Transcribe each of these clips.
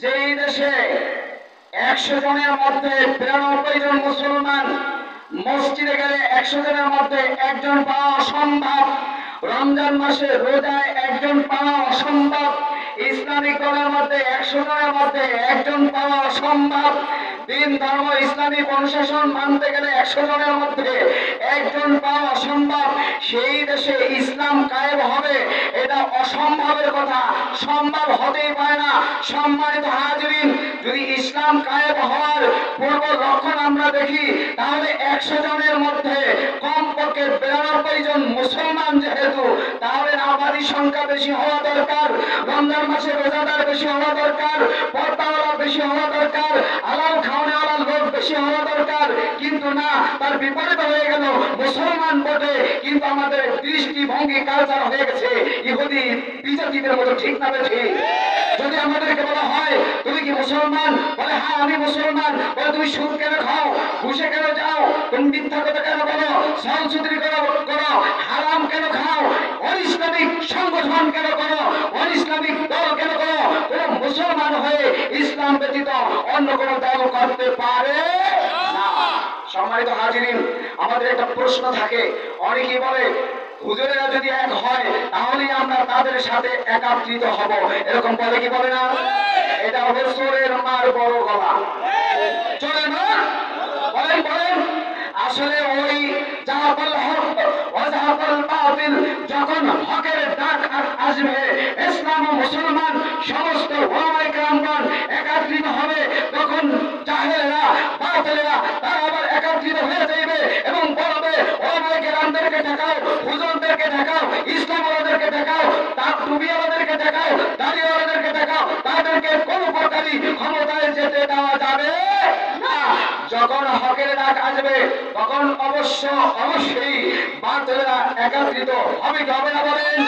যেই দেশে 100 জনের মধ্যে 92 জন মুসলমান, মসজিদে গেলে 100 জনের মধ্যে একজন পাওয়া অসম্ভব, রমজান মাসে রোজায় একজন পাওয়া অসম্ভব, ইসলামিক দলের মধ্যে 100 জনের মধ্যে একজন পাওয়া অসম্ভব, দিন ধর্ম ইসলামিক অনুশাসন মানতে গেলে 100 জনের মধ্যে একজন পাওয়া অসম্ভব। সেই দেশে ইসলাম কায়েম হবে, এটা অসম্ভবের কথা, সম্ভব হতেই পারে না। সম্মানিত হাজিরিন, যদি ইসলাম কায়েম হওয়ার পূর্ব লক্ষণ আমরা দেখি, তাহলে 100 জনের মধ্যে কমপক্ষে 92 জন মুসলমান যেহেতু, তাহলে আবাদী সংখ্যা বেশি হওয়া দরকার, রমজান মাসে রোজাদার বেশি হওয়া দরকার, পর্দাওয়ালা বেশি হওয়া দরকার, আলাল খাওয়ানেওয়ালা লোক বেশি হওয়া দরকার। কিন্তু না, তার বিপরীত হয়ে গেল, মুসলমান বটে কিন্তু আমাদের দৃষ্টিভঙ্গি কালচার হয়ে গেছে ইহুদি বিজাতিদের মতো। ঠিক না বেঠিক? যদি আমাদেরকে বলা হয় তুমি কি মুসলমান, বলে হ্যাঁ আমি মুসলমান, বলে তুমি সুদ কেন খাও, ঘুষে কেন যাও, তুমি মিথ্যা কথা কেন বলো, সলসুদ্রি করো, হারাম কেন খাও, অনিসলামিক সংগঠন কেন করো, অনিসলামিক দল কেন করো, কোন মুসলমান হয়ে ইসলাম ব্যতীত অন্য কোন দল করতে পারে না। সম্মানিত হাজিরিন, আমাদের একটা প্রশ্ন থাকে, অনেকেই বলে হুজুরেরা যদি এক হয় তাহলে আমরা তাদের সাথে একত্রিত হব, এরকম বলে কি বলে না? এটা হবে সোরের মার বড় গলা, চলে না? বলেন বলেন। আসলে ওই জাহাবাল হক ওয়া জাহাবাল বাতিল, যখন হকের ডাক আসবে, ইসলাম ও মুসলমান সমস্ত ওলামায়ে কেরামগণ একত্রিত হবে, তখন জাহেলেরা বাতিলেরা তারা আবার একত্রিত হয়ে যাবে এবং বলবে ওলামায়ে কেরামদেরকে দেখাও, হুজুরদেরকে দেখাও, ইসলামওয়ালাদেরকে দেখাও, তার টুপিওয়ালাদেরকে দেখাও, দাড়িওয়ালাদেরকে দেখাও, তাদেরকে কোনো প্রকারই ক্ষমতায় যেতে দেওয়া যাবে না। যখন হকের ডাক আসবে তখন অবশ্যই বাতিলেরা একত্রিত হবে কি হবে না? বলেন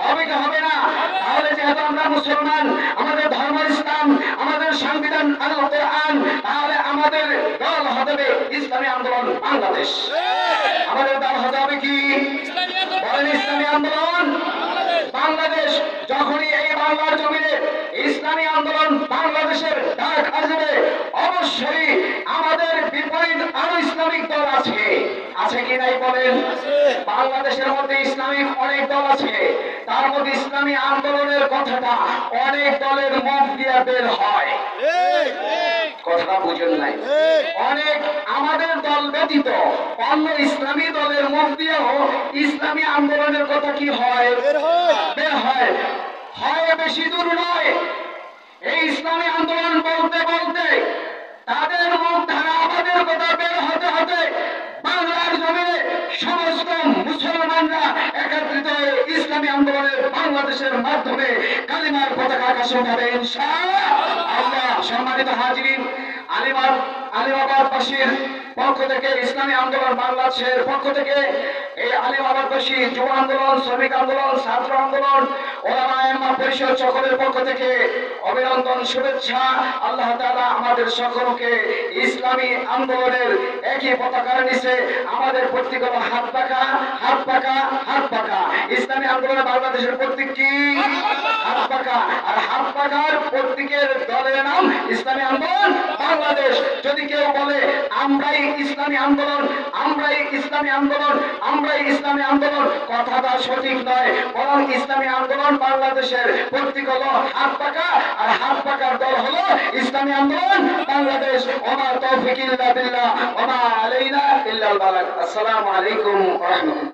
হবে কি হবে না? তাহলে যেহেতু আমরা মুসলমান, আমাদের ধর্ম ইসলাম, আমাদের সংবিধান আল কোরআন, তাহলে আমাদের দল হবে ইসলামী আন্দোলন বাংলাদেশ। আমাদের দল হবে কি? বলেন ইসলামী আন্দোলন বাংলাদেশ। যখনই এই বাংলার জমিনে ইসলামী আন্দোলন বাংলাদেশের ডাক আসবে, অবশ্যই আমাদের বিপরীত আরো ইসলামিক দল আছে, আছে কি নাই বলেন? বাংলাদেশের মধ্যে ইসলামিক অনেক দল আছে, তার মধ্যে ইসলামী আন্দোলনের কথাটা অনেক দলের মুখ দিয়ে বের হয়, কথাটা বুঝেন নাই? অনেক আমাদের দল ব্যতীত অন্য ইসলামী দলের মুখ দিয়েও ইসলামী আন্দোলনের কথা কি হয়? বের হয়। হয় বেশি দূর নয়, এই ইসলামী আন্দোলন বলতে বলতে তাদের মুখ ধারা আমাদের কথা বের হতে হতে বাংলার জমিনে সমস্ত মুসলমানরা একত্রিত হয়ে ইসলামী আন্দোলনের বাংলাদেশের মাধ্যমে কালিমার পতাকা আকাশে হবে ইনশাআল্লাহ। সম্মানিত হাজিরিন, আলিমাবাদবাসীর পক্ষ থেকে, ইসলামী আন্দোলন বাংলাদেশের পক্ষ থেকে, এই আলিমাবাদবাসী যুব আন্দোলন, শ্রমিক আন্দোলন, ছাত্র আন্দোলন, ওলামায়ে পরিষদ সকলের পক্ষ থেকে অভিনন্দন, শুভেচ্ছা। আল্লাহ তাআলা আমাদের সকলকে ইসলামী আন্দোলনের একই পতাকার নিচে আমাদের প্রতীক হলো হাত পাকা, হাত পাকা, হাত পাকা। ইসলামী আন্দোলন বাংলাদেশের প্রতীক কি? হাত পাকা। আর হাত পাকার প্রতীকের দলের নাম ইসলামী আন্দোলন বাংলাদেশ। যদি কেউ বলে আমরাই ইসলামী আন্দোলন, আমরাই ইসলামী আন্দোলন, আমরাই ইসলামী আন্দোলন, কথাটা সঠিক নয়, বরং ইসলামী আন্দোলন বাংলাদেশের প্রতীক হলো হাত পাকা, আর হাত পাকার দল হলো ইসলামী আন্দোলন বাংলাদেশ। ওমা তৌফিক ইল্লা বিল্লাহ ওমা আলাইনা ইল্লাল বালাগ। আসসালামু আলাইকুম ওয়া রাহমাতুল্লাহ।